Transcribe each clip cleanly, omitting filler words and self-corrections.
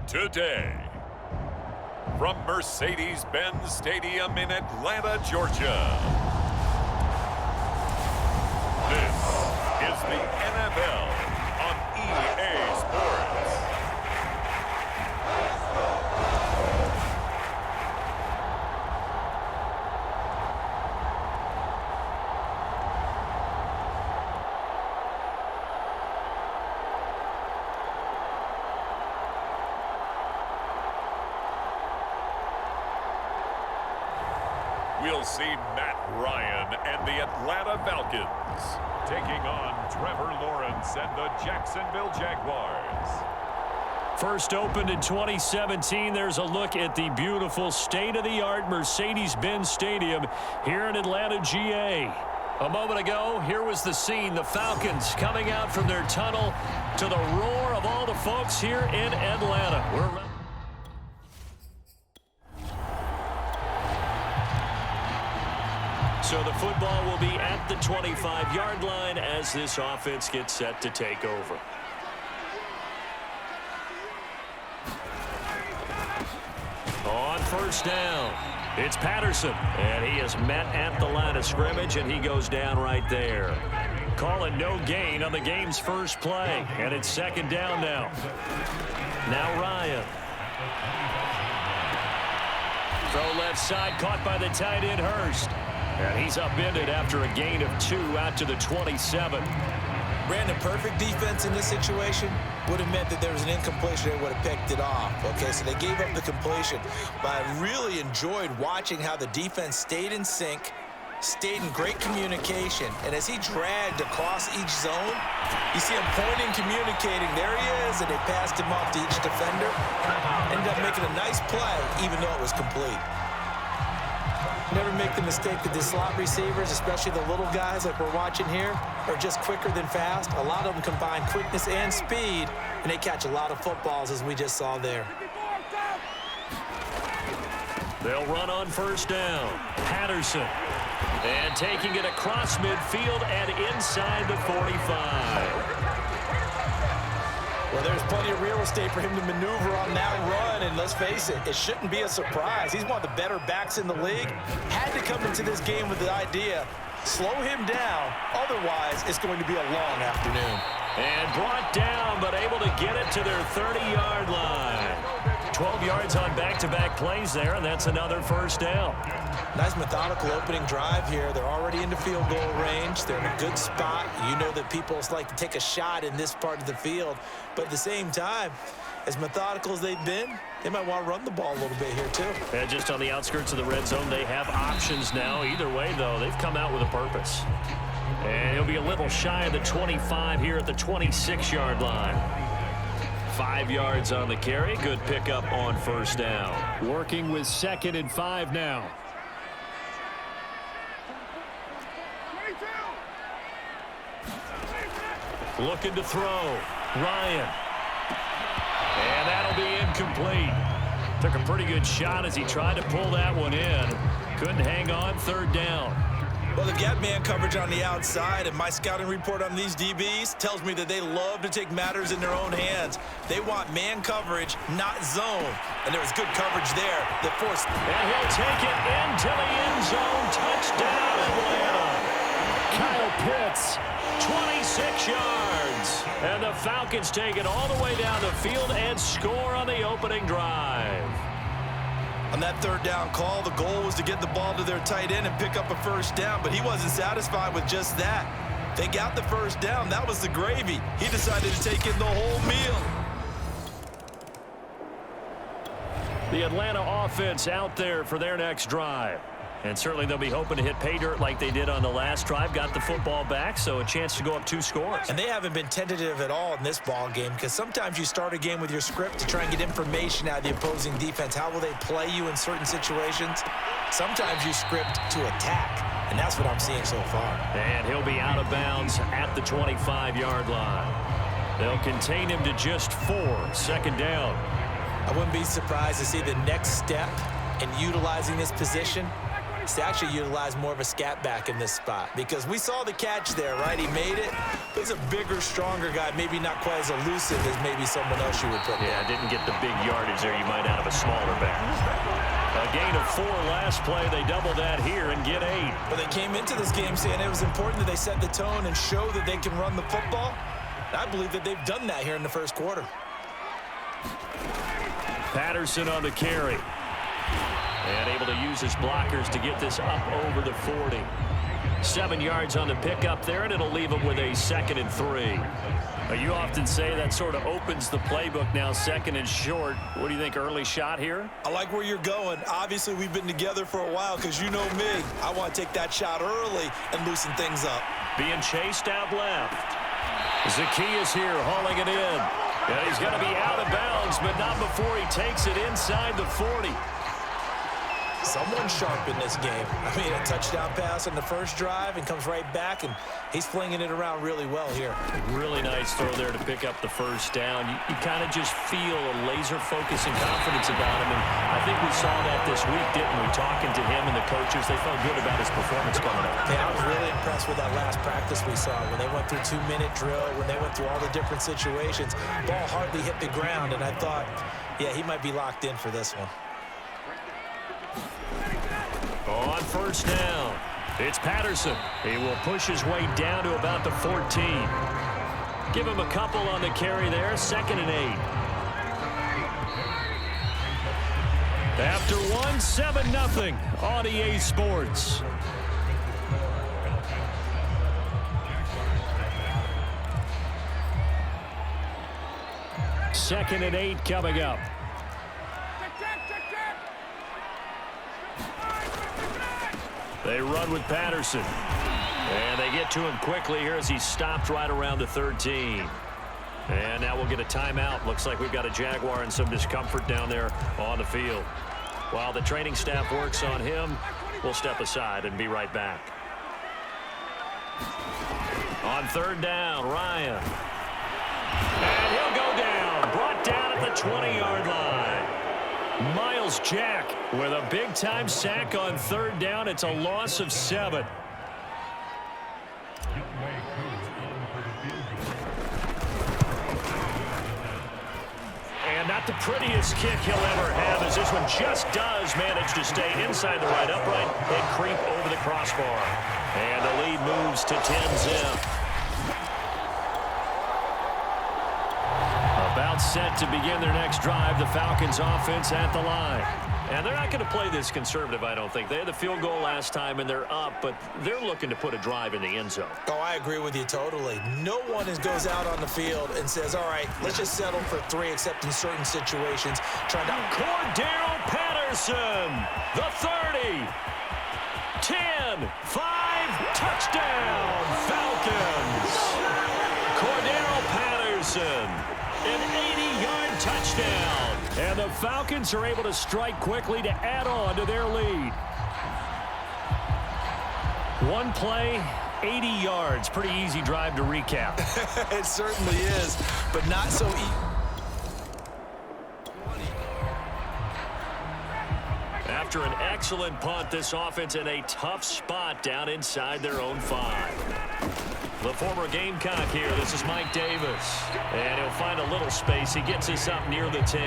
Today, from Mercedes-Benz Stadium in Atlanta, Georgia, this is the NFL on EA Sports. We'll see Matt Ryan and the Atlanta Falcons taking on Trevor Lawrence and the Jacksonville Jaguars. First opened in 2017, there's a look at the beautiful state-of-the-art Mercedes-Benz Stadium here in Atlanta, GA. A moment ago, here was the scene. The Falcons coming out from their tunnel to the roar of all the folks here in Atlanta. We're So the football will be at the 25-yard line as this offense gets set to take over. On first down, it's Patterson, and he is met at the line of scrimmage, and he goes down right there. Calling no gain on the game's first play, and it's second down now. Now Ryan. Throw left side, caught by the tight end Hurst. And he's upended after a gain of 2 out to the 27. Brandon, perfect defense in this situation would have meant that there was an incompletion. They would have picked it off. Okay, so they gave up the completion. But I really enjoyed watching how the defense stayed in sync, stayed in great communication. And as he dragged across each zone, you see him pointing, communicating. There he is, and they passed him off to each defender. Ended up making a nice play, even though it was complete. Never make the mistake that the slot receivers, especially the little guys like we're watching here, are just quicker than fast. A lot of them combine quickness and speed, and they catch a lot of footballs, as we just saw there. They'll run on first down. Patterson. And taking it across midfield and inside the 45. Well, there's plenty of real estate for him to maneuver on that run, and let's face it, it shouldn't be a surprise. He's one of the better backs in the league. Had to come into this game with the idea, slow him down, otherwise it's going to be a long afternoon. And brought down, but able to get it to their 30-yard line. 12 yards on back-to-back plays there, and that's another first down. Nice methodical opening drive here. They're already into field goal range. They're in a good spot. You know that people like to take a shot in this part of the field. But at the same time, as methodical as they've been, they might want to run the ball a little bit here too. And just on the outskirts of the red zone, they have options now. Either way, though, they've come out with a purpose. And he'll be a little shy of the 25 here at the 26-yard line. 5 yards on the carry. Good pickup on first down. Working with 2nd and 5 now. Looking to throw. Ryan. And that'll be incomplete. Took a pretty good shot as he tried to pull that one in. Couldn't hang on. 3rd down. Well, they've got man coverage on the outside, and my scouting report on these DBs tells me that they love to take matters in their own hands. They want man coverage, not zone. And there was good coverage there that forced. And he'll take it into the end zone. Touchdown, Atlanta. Kyle Pitts, 26 yards. And the Falcons take it all the way down the field and score on the opening drive. On that 3rd down call, the goal was to get the ball to their tight end and pick up a first down, but he wasn't satisfied with just that. They got the first down. That was the gravy. He decided to take in the whole meal. The Atlanta offense out there for their next drive. And certainly they'll be hoping to hit pay dirt like they did on the last drive. Got the football back, so a chance to go up 2 scores. And they haven't been tentative at all in this ball game, because sometimes you start a game with your script to try and get information out of the opposing defense. How will they play you in certain situations? Sometimes you script to attack, and that's what I'm seeing so far. And he'll be out of bounds at the 25-yard line. They'll contain him to just 4. 2nd down. I wouldn't be surprised to see the next step in utilizing this position is to actually utilize more of a scat back in this spot, because we saw the catch there, right? He made it. He's a bigger, stronger guy, maybe not quite as elusive as maybe someone else you would put there. Yeah, didn't get the big yardage there you might out of a smaller back. A gain of 4 last play. They double that here and get 8. But they came into this game saying it was important that they set the tone and show that they can run the football. I believe that they've done that here in the first quarter. Patterson on the carry. And able to use his blockers to get this up over the 40. 7 yards on the pickup there, and it'll leave him with a 2nd and 3. You often say that sort of opens the playbook now, 2nd and short. What do you think, early shot here? I like where you're going. Obviously, we've been together for a while, because you know me. I want to take that shot early and loosen things up. Being chased out left. Zacchaeus here hauling it in. And he's going to be out of bounds, but not before he takes it inside the 40. Someone sharp in this game. I mean, a touchdown pass on the first drive and comes right back, and he's flinging it around really well here. Really nice throw there to pick up the first down. You kind of just feel a laser focus and confidence about him, and I think we saw that this week, didn't we? Talking to him and the coaches, they felt good about his performance coming up. Yeah, I was really impressed with that last practice we saw when they went through 2-minute drill, when they went through all the different situations. Ball hardly hit the ground, and I thought, yeah, he might be locked in for this one. On first down, it's Patterson. He will push his way down to about the 14. Give him a couple on the carry there, 2nd and 8. After 1, 7-0 on EA Sports. Second and 8 coming up. They run with Patterson. And they get to him quickly here as he stopped right around the 13. And now we'll get a timeout. Looks like we've got a Jaguar in some discomfort down there on the field. While the training staff works on him, we'll step aside and be right back. On 3rd down, Ryan. And he'll go down. Brought down at the 20-yard line. Miles Jack with a big-time sack on 3rd down. It's a loss of 7. And not the prettiest kick he'll ever have, as this one just does manage to stay inside the right upright and creep over the crossbar. And the lead moves to 10-zip. About set to begin their next drive, the Falcons offense at the line. And they're not going to play this conservative, I don't think. They had the field goal last time, and they're up, but they're looking to put a drive in the end zone. Oh, I agree with you totally. No one goes out on the field and says, all right, let's just settle for 3, except in certain situations. Trying to... Cordero Patterson, the 30, 10, 5, touchdown, Falcons. Cordero Patterson. An 80-yard touchdown. And the Falcons are able to strike quickly to add on to their lead. One play, 80 yards. Pretty easy drive to recap. It certainly is, but not so easy. After an excellent punt, this offense in a tough spot down inside their own 5. The former Gamecock here. This is Mike Davis. And he'll find a little space. He gets this up near the 10.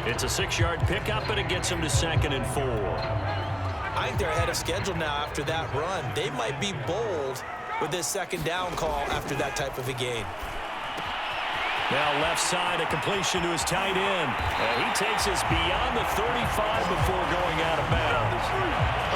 It's a 6-yard pickup, and it gets him to 2nd and 4. I think they're ahead of schedule now after that run. They might be bold with this 2nd down call after that type of a gain. Now left side, a completion to his tight end. And he takes us beyond the 35 before going out of bounds.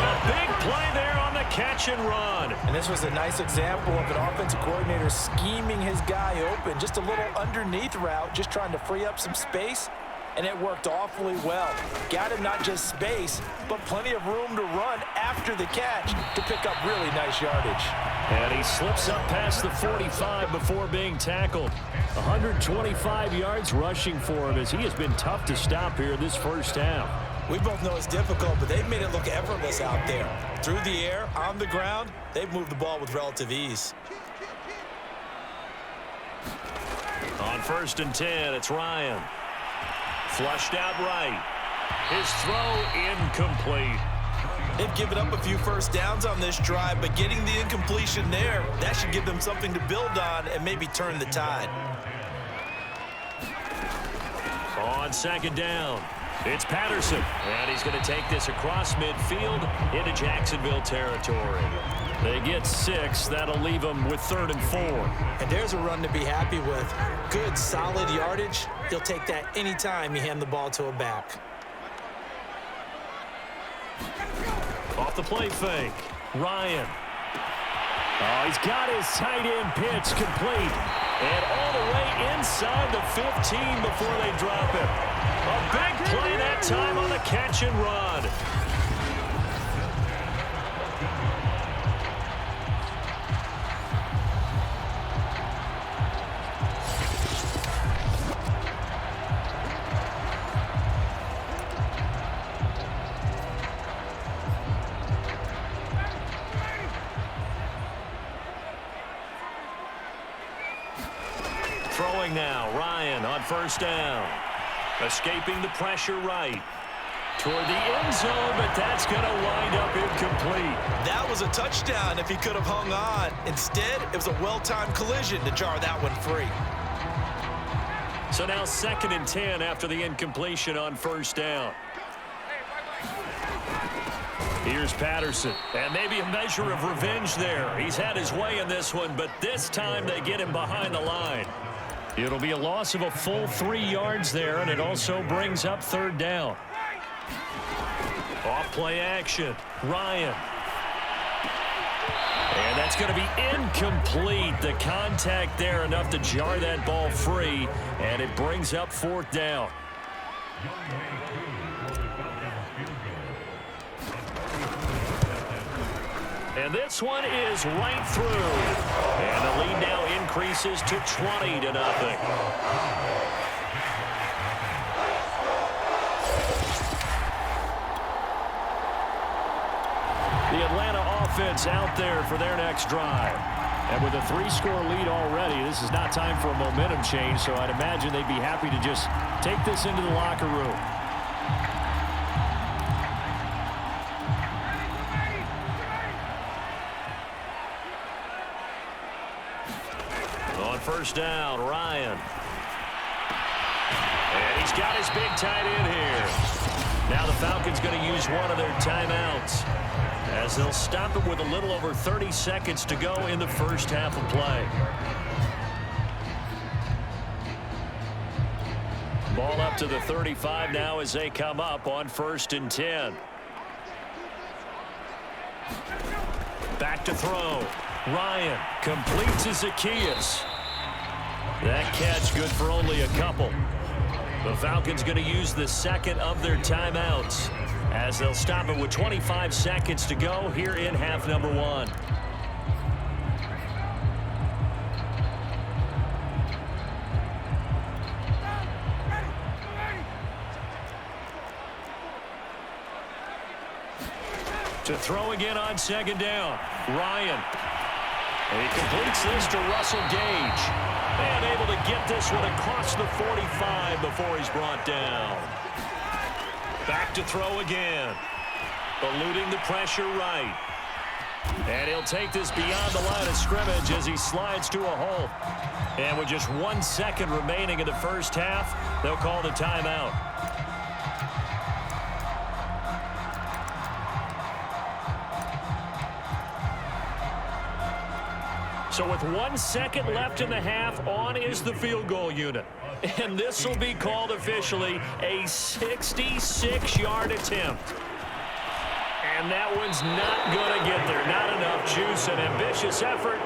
A big play there on the catch and run. And this was a nice example of an offensive coordinator scheming his guy open. Just a little underneath route, just trying to free up some space. and it worked awfully well. Got him not just space, but plenty of room to run after the catch to pick up really nice yardage. And he slips up past the 45 before being tackled. 125 yards rushing for him as he has been tough to stop here this first half. We both know it's difficult, but they've made it look effortless out there. Through the air, on the ground, they've moved the ball with relative ease. On 1st and 10, it's Ryan. Flushed out right. His throw incomplete. They've given up a few first downs on this drive, but getting the incompletion there, that should give them something to build on and maybe turn the tide. On 2nd down, it's Patterson. And he's going to take this across midfield into Jacksonville territory. They get 6. That'll leave them with 3rd and 4. And there's a run to be happy with. Good, solid yardage. He'll take that anytime you hand the ball to a back. Off the play fake, Ryan. Oh, he's got his tight end pitch complete. And all the way inside the 15 before they drop him. A big play that time on the catch and run. Throwing now, Ryan on 1st down. Escaping the pressure right. Toward the end zone, but that's going to wind up incomplete. That was a touchdown if he could have hung on. Instead, it was a well-timed collision to jar that one free. So now 2nd and 10 after the incompletion on 1st down. Here's Patterson, and maybe a measure of revenge there. He's had his way in this one, but this time they get him behind the line. It'll be a loss of a full 3 yards there, and it also brings up 3rd down. Off play action, Ryan. And that's going to be incomplete. The contact there enough to jar that ball free, and it brings up 4th down. And this one is right through. And the lead now increases to 20-0. The Atlanta offense out there for their next drive. And with a 3-score lead already, this is not time for a momentum change, so I'd imagine they'd be happy to just take this into the locker room. On 1st down, Ryan. And he's got his big tight end here. Now the Falcons going to use one of their timeouts as they'll stop it with a little over 30 seconds to go in the first half of play. Ball up to the 35 now as they come up on 1st and 10. Back to throw. Ryan completes his Zacchaeus. That catch good for only a couple. The Falcons going to use the 2nd of their timeouts as they'll stop it with 25 seconds to go here in half number 1. To throw again on 2nd down, Ryan. And he completes this to Russell Gage. And able to get this one across the 45 before he's brought down. Back to throw again. Eluding the pressure right. And he'll take this beyond the line of scrimmage as he slides to a halt. And with just 1 second remaining in the first half, they'll call the timeout. So with 1 second left in the half, on is the field goal unit. And this will be called officially a 66-yard attempt. And that one's not going to get there. Not enough juice. An ambitious effort.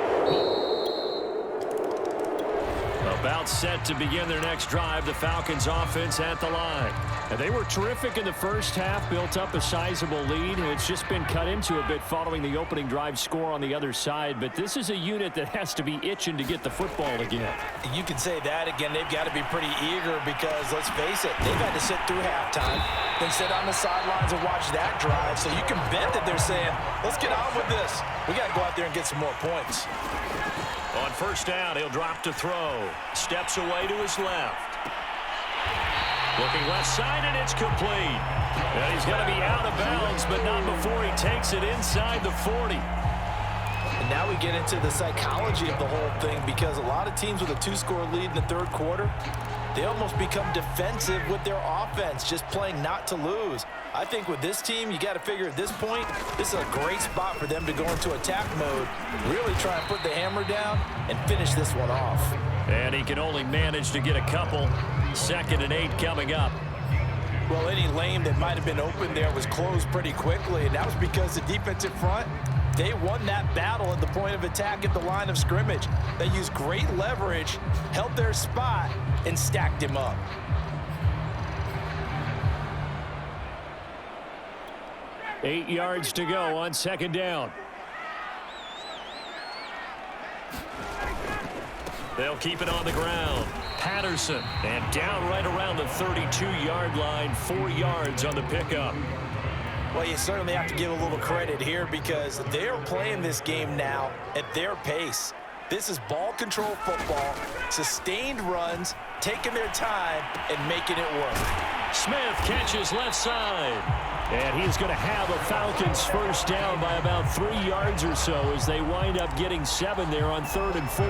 A About set to begin their next drive, the Falcons offense at the line. And they were terrific in the first half, built up a sizable lead. It's just been cut into a bit following the opening drive score on the other side. But this is a unit that has to be itching to get the football again. You can say that again. They've got to be pretty eager because, let's face it, they've had to sit through halftime, then sit on the sidelines and watch that drive. So you can bet that they're saying, let's get on with this. We got to go out there and get some more points. On first down, he'll drop to throw. Steps away to his left. Looking left side, and it's complete. And he's going to be out of bounds, but not before he takes it inside the 40. And now we get into the psychology of the whole thing, because a lot of teams with a 2-score lead in the third quarter, they almost become defensive with their offense, just playing not to lose. I think with this team, you got to figure at this point, this is a great spot for them to go into attack mode, really try and put the hammer down and finish this one off. And he can only manage to get a couple. 2nd and 8 coming up. Well, any lane that might have been open there was closed pretty quickly, and that was because the defensive front, they won that battle at the point of attack at the line of scrimmage. They used great leverage, held their spot, and stacked him up. Eight yards to go on 2nd down. They'll keep it on the ground. Patterson, and down right around the 32-yard line, 4 yards on the pickup. Well, you certainly have to give a little credit here because they're playing this game now at their pace. This is ball control football, sustained runs, taking their time, and making it work. Smith catches left side. And he's going to have a Falcons first down by about 3 yards or so as they wind up getting 7 there on 3rd and 4.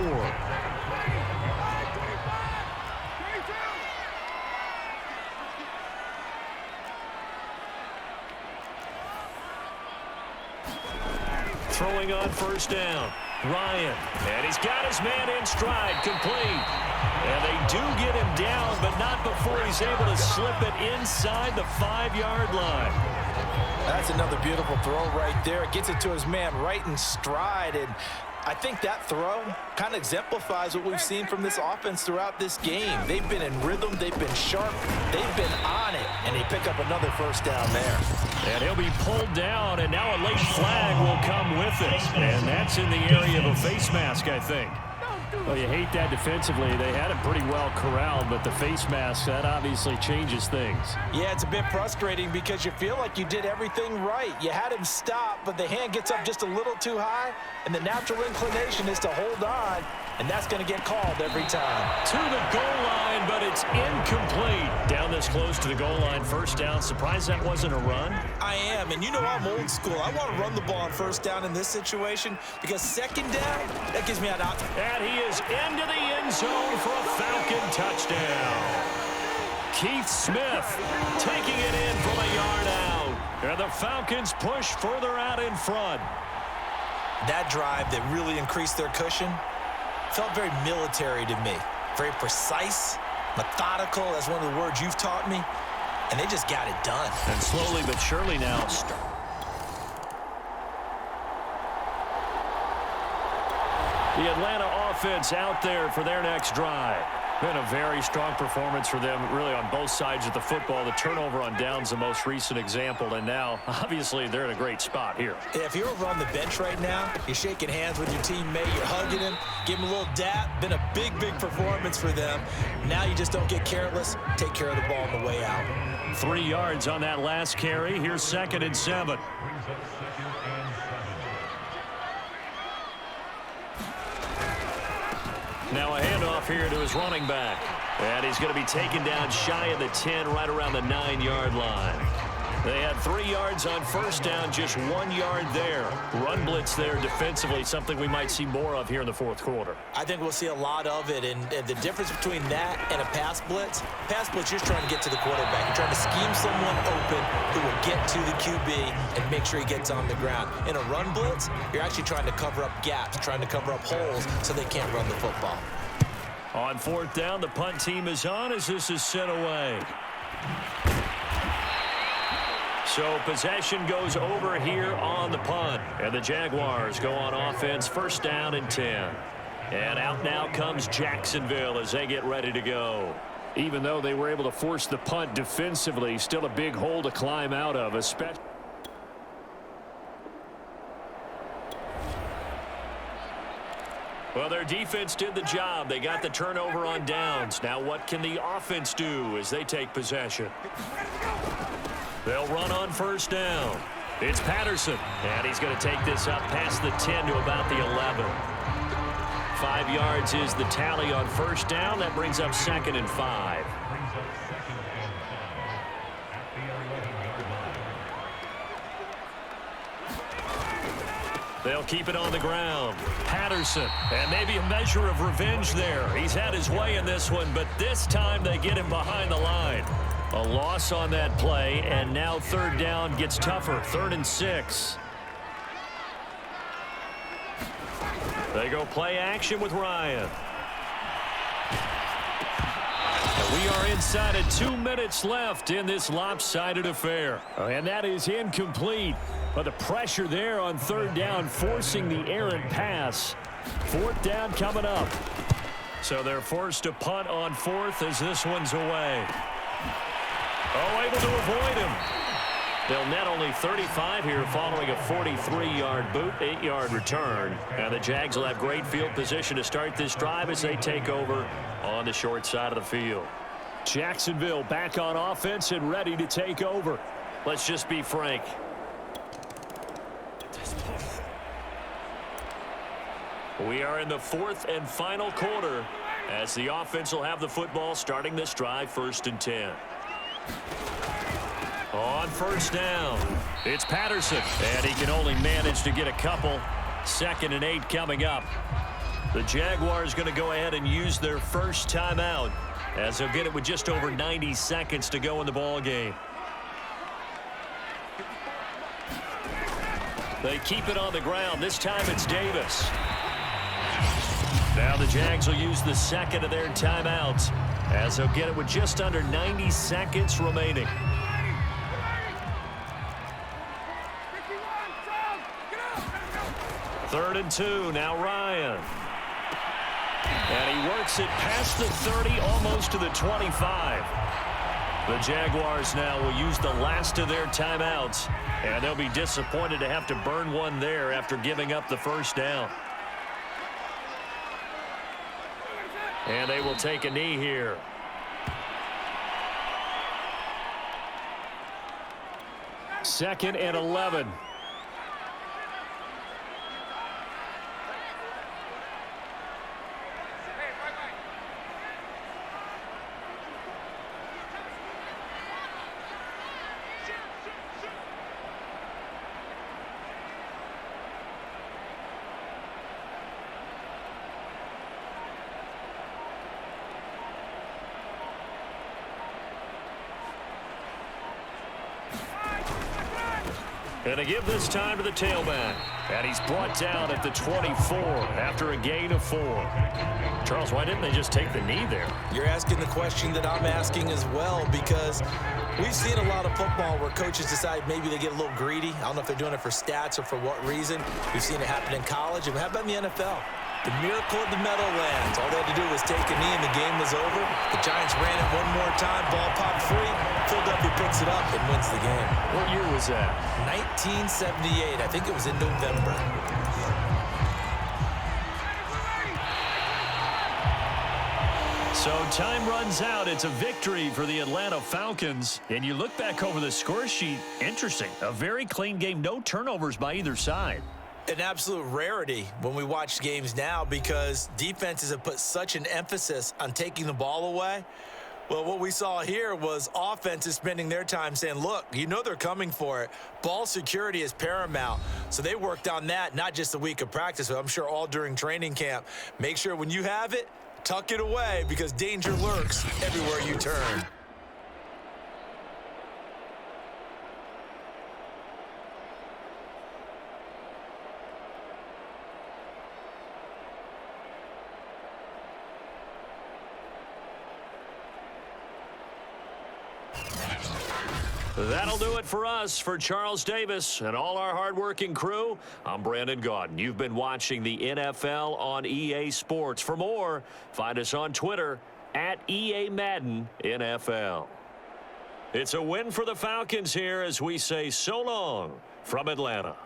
Throwing on first down. Ryan. And he's got his man in stride, complete. And they do get him down, but not before he's able to slip it inside the 5-yard line. That's another beautiful throw right there. It gets it to his man right in stride, and I think that throw kind of exemplifies what we've seen from this offense throughout this game. They've been in rhythm, they've been sharp, they've been on it, and they pick up another first down there. And he'll be pulled down, and now a late flag will come with it. And that's in the area of a face mask, I think. Well, you hate that defensively. They had it pretty well corralled, but the face mask, that obviously changes things. Yeah, it's a bit frustrating because you feel like you did everything right. You had him stop, but the hand gets up just a little too high, and the natural inclination is to hold on, and that's going to get called every time. To the goal line, but it's incomplete. Down this close to the goal line, first down. Surprised that wasn't a run? I am, and you know I'm old school. I want to run the ball on first down in this situation because 2nd down, that gives me an out. And he is into the end zone for a Falcon touchdown. Keith Smith taking it in from a yard out. And the Falcons push further out in front. That drive that really increased their cushion felt very military to me. Very precise, methodical, that's one of the words you've taught me. And they just got it done. And slowly but surely now. The Atlanta offense out there for their next drive. Been a very strong performance for them, really, on both sides of the football. The turnover on downs, the most recent example, and now, obviously, they're in a great spot here. Yeah, if you're over on the bench right now, you're shaking hands with your teammate, you're hugging him, give him a little dap. Been a big, big performance for them. Now you just don't get careless. Take care of the ball on the way out. 3 yards on that last carry. Here's 2nd and 7. Now a handoff here to his running back. And he's going to be taken down shy of the 10, right around the 9-yard line. They had 3 yards on first down, just 1 yard there. Run blitz there defensively, something we might see more of here in the fourth quarter. I think we'll see a lot of it, and the difference between that and a pass blitz, you're trying to get to the quarterback. You're trying to scheme someone open who will get to the QB and make sure he gets on the ground. In a run blitz, you're actually trying to cover up gaps, trying to cover up holes so they can't run the football. On 4th down, the punt team is on as this is sent away. So possession goes over here on the punt. And the Jaguars go on offense, first down and 10. And out now comes Jacksonville as they get ready to go. Even though they were able to force the punt defensively, still a big hole to climb out of, especially. Well, their defense did the job. They got the turnover on downs. Now what can the offense do as they take possession? They'll run on first down. It's Patterson, and he's going to take this up past the 10 to about the 11. 5 yards is the tally on first down. That brings up 2nd and 5. They'll keep it on the ground. Patterson, and maybe a measure of revenge there. He's had his way in this one, but this time they get him behind the line. A loss on that play, and now 3rd down gets tougher. 3rd and 6. They go play action with Ryan. And we are inside of 2 minutes left in this lopsided affair. And that is incomplete. But the pressure there on 3rd down, forcing the errant pass. 4th down coming up. So they're forced to punt on 4th as this one's away. Oh, able to avoid him. They'll net only 35 here following a 43-yard boot, 8-yard return. And the Jags will have great field position to start this drive as they take over on the short side of the field. Jacksonville back on offense and ready to take over. Let's just be frank. We are in the 4th and final quarter as the offense will have the football starting this drive 1st and 10. On first down, it's Patterson, and he can only manage to get a couple. 2nd and 8 coming up. The Jaguars going to go ahead and use their first timeout as they'll get it with just over 90 seconds to go in the ball game. They keep it on the ground. This time it's Davis. Now the Jags will use the 2nd of their timeouts as they'll get it with just under 90 seconds remaining. Third and 2, now Ryan. And he works it past the 30, almost to the 25. The Jaguars now will use the last of their timeouts, and they'll be disappointed to have to burn one there after giving up the first down. And they will take a knee here. Second and 11. And they give this time to the tailback. And he's brought down at the 24 after a gain of 4. Charles, why didn't they just take the knee there? You're asking the question that I'm asking as well, because we've seen a lot of football where coaches decide maybe they get a little greedy. I don't know if they're doing it for stats or for what reason. We've seen it happen in college. And how about in the NFL? The miracle of the Meadowlands. All they had to do was take a knee and the game was over. The Giants ran it one more time. Ball popped free. Philadelphia picks it up and wins the game. What year was that? 1978. I think it was in November. So time runs out. It's a victory for the Atlanta Falcons. And you look back over the score sheet. Interesting. A very clean game. No turnovers by either side. An absolute rarity when we watch games now, because defenses have put such an emphasis on taking the ball away. Well, what we saw here was offenses spending their time saying, look, you know they're coming for it. Ball security is paramount. So they worked on that, not just a week of practice, but I'm sure all during training camp. Make sure when you have it, tuck it away, because danger lurks everywhere you turn. That'll do it for us. For Charles Davis and all our hardworking crew, I'm Brandon Gaudin. You've been watching the NFL on EA Sports. For more, find us on Twitter at EA Madden NFL. It's a win for the Falcons here as we say so long from Atlanta.